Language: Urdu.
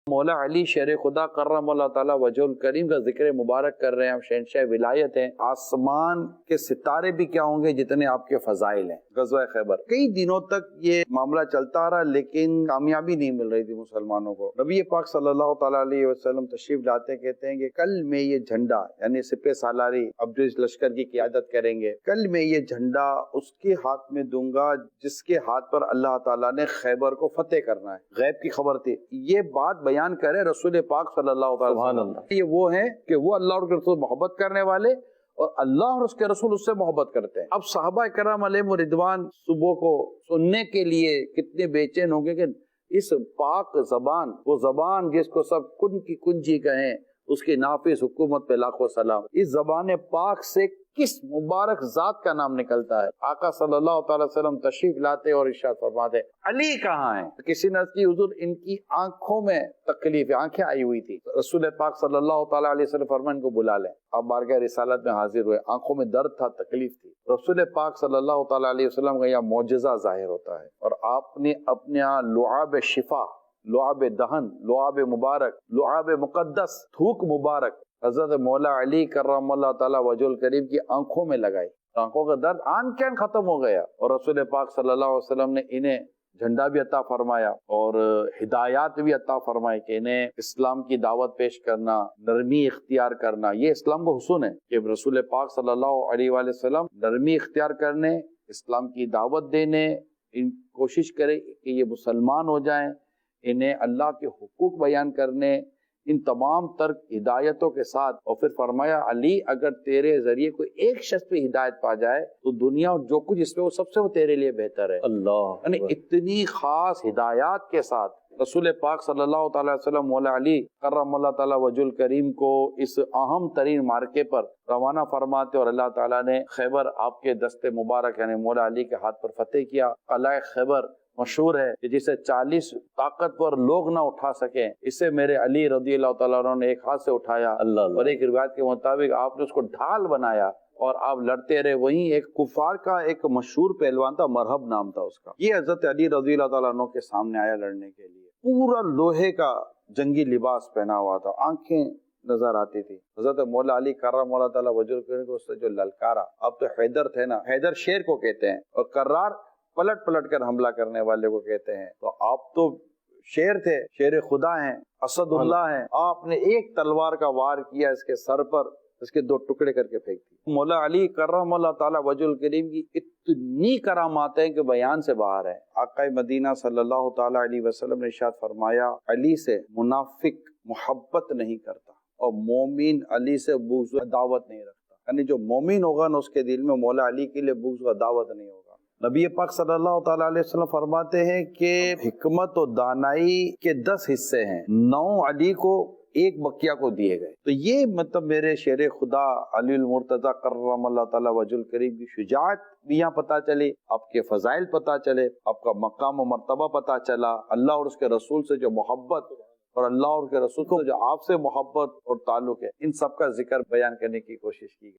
مولا علی شیر خدا کرم اللہ تعالیٰ وجہ الکریم کا ذکر مبارک کر رہے ہیں. آپ شہنشاہ ولایت ہیں. آسمان کے ستارے بھی کیا ہوں گے جتنے آپ کے فضائل ہیں. غزوہ خیبر کئی دنوں تک یہ معاملہ چلتا رہا لیکن کامیابی نہیں مل رہی تھی مسلمانوں کو. نبی پاک صلی اللہ تعالیٰ علیہ وسلم تشریف لاتے کہتے ہیں کہ کل میں یہ جھنڈا یعنی سپہ سالاری اب جو اس لشکر کی قیادت کریں گے، کل میں یہ جھنڈا اس کے ہاتھ میں دوں گا جس کے ہاتھ پر اللہ تعالیٰ نے خیبر کو فتح کرنا ہے. غیب کی خبر تھی. یہ بات بیان کرے رسول پاک صلی اللہ علیہ وسلم. یہ وہ ہیں کہ وہ اللہ اور رسول محبت کرنے والے اور اللہ اور اس کے رسول اس سے محبت کرتے ہیں. اب صحابہ کرام علیہ رضوان صبح کو سننے کے لیے کتنے بے چین ہوں گے کہ اس پاک زبان، وہ زبان جس کو سب کن کی کنجی کہیں، اس کی نافذ حکومت پہ لاکھوں سلام. اس زبان پاک سے کس مبارک ذات کا نام نکلتا ہے. آقا صلی اللہ تعالی وسلم تشریف لاتے اور ارشاد فرماتے علی کہاں ہیں. کسی نے کی حضور ان کی آنکھوں میں تکلیف ہے، آنکھیں آئی ہوئی تھی. رسول پاک صلی اللہ تعالی علیہ وسلم فرمان کو بلا لیں. آپ بارگاہ رسالت میں حاضر ہوئے، آنکھوں میں درد تھا، تکلیف تھی. رسول پاک صلی اللہ تعالی علیہ وسلم کا یہ معجزہ ظاہر ہوتا ہے اور آپ نے اپنے لعاب شفا، لعاب دہن، لعاب مبارک، لعاب مقدس، تھوک مبارک حضرت مولا علی کرم اللہ تعالیٰ وجہ الکریم کی آنکھوں میں لگائی. آنکھوں کا درد آن ختم ہو گیا اور رسول پاک صلی اللہ علیہ وسلم نے انہیں جھنڈا بھی عطا فرمایا اور ہدایات بھی عطا فرمائی کہ انہیں اسلام کی دعوت پیش کرنا، نرمی اختیار کرنا. یہ اسلام کو حسن ہے کہ رسول پاک صلی اللہ علیہ وآلہ وسلم نرمی اختیار کرنے، اسلام کی دعوت دینے، ان کوشش کرے کہ یہ مسلمان ہو جائیں، انہیں اللہ کے حقوق بیان کرنے، ان تمام تر ہدایتوں کے ساتھ. اور پھر فرمایا علی اگر تیرے ذریعے کوئی ایک شخص پہ ہدایت پا جائے تو دنیا اور جو کچھ اس میں وہ سب سے وہ تیرے لیے بہتر ہے. اللہ یعنی اتنی خاص ہدایات کے ساتھ رسول پاک صلی اللہ تعالی وسلم مولا علی کرم اللہ تعالی وجہ الکریم کو اس اہم ترین مارکے پر روانہ فرماتے اور اللہ تعالیٰ نے خیبر آپ کے دست مبارک یعنی مولا علی کے ہاتھ پر فتح کیا. قلعہ خیبر مشہور ہے کہ جسے 40 طاقتور لوگ نہ اٹھا سکیں، اسے میرے علی رضی اللہ تعالیٰ عنہ نے ایک ہاتھ سے اٹھایا. اور ایک روایت کے مطابق آپ نے اس کو ڈھال بنایا اور آپ لڑتے رہے. وہیں ایک کفار کا ایک مشہور پہلوان تھا، مرہب نام تھا اس کا. یہ حضرت علی رضی اللہ تعالیٰ عنہ کے سامنے آیا لڑنے کے لیے. پورا لوہے کا جنگی لباس پہنا ہوا تھا، آنکھیں نظر آتی تھی. حضرت مولا علی کرم اللہ تعالیٰ وجہ الکریم کو اس سے جو للکارا. اب تو حیدر تھے نا، حیدر شیر کو کہتے ہیں اور کرار پلٹ پلٹ کر حملہ کرنے والے کو کہتے ہیں. تو آپ تو شیر تھے، شیر خدا ہیں، اسد اللہ ہیں. آپ نے ایک تلوار کا وار کیا اس کے سر پر، اس کے 2 ٹکڑے کر کے پھینک دی. مولا علی کرم اللہ تعالیٰ وجہ الکریم کی اتنی کرامات ہیں کہ بیان سے باہر ہے. آقا مدینہ صلی اللہ تعالیٰ علیہ وسلم نے ارشاد فرمایا علی سے منافق محبت نہیں کرتا اور مومن علی سے بغض و عداوت نہیں رکھتا. یعنی جو مومن ہوگا نا اس کے دل میں مولا علی کے لیے بغض و عداوت نہیں ہوگا. نبی پاک صلی اللہ تعالیٰ علیہ وسلم فرماتے ہیں کہ حکمت و دانائی کے 10 حصے ہیں، 9 علی کو، 1 بقیہ کو دیے گئے. تو یہ مطلب میرے شیر خدا علی المرتضی کرم اللہ تعالیٰ وجہ الکریم کی شجاعت بھی یہاں پتہ چلی، آپ کے فضائل پتہ چلے، آپ کا مقام و مرتبہ پتہ چلا، اللہ اور اس کے رسول سے جو محبت اور اللہ اور کے رسول کو جو آپ سے محبت اور تعلق ہے، ان سب کا ذکر بیان کرنے کی کوشش کی.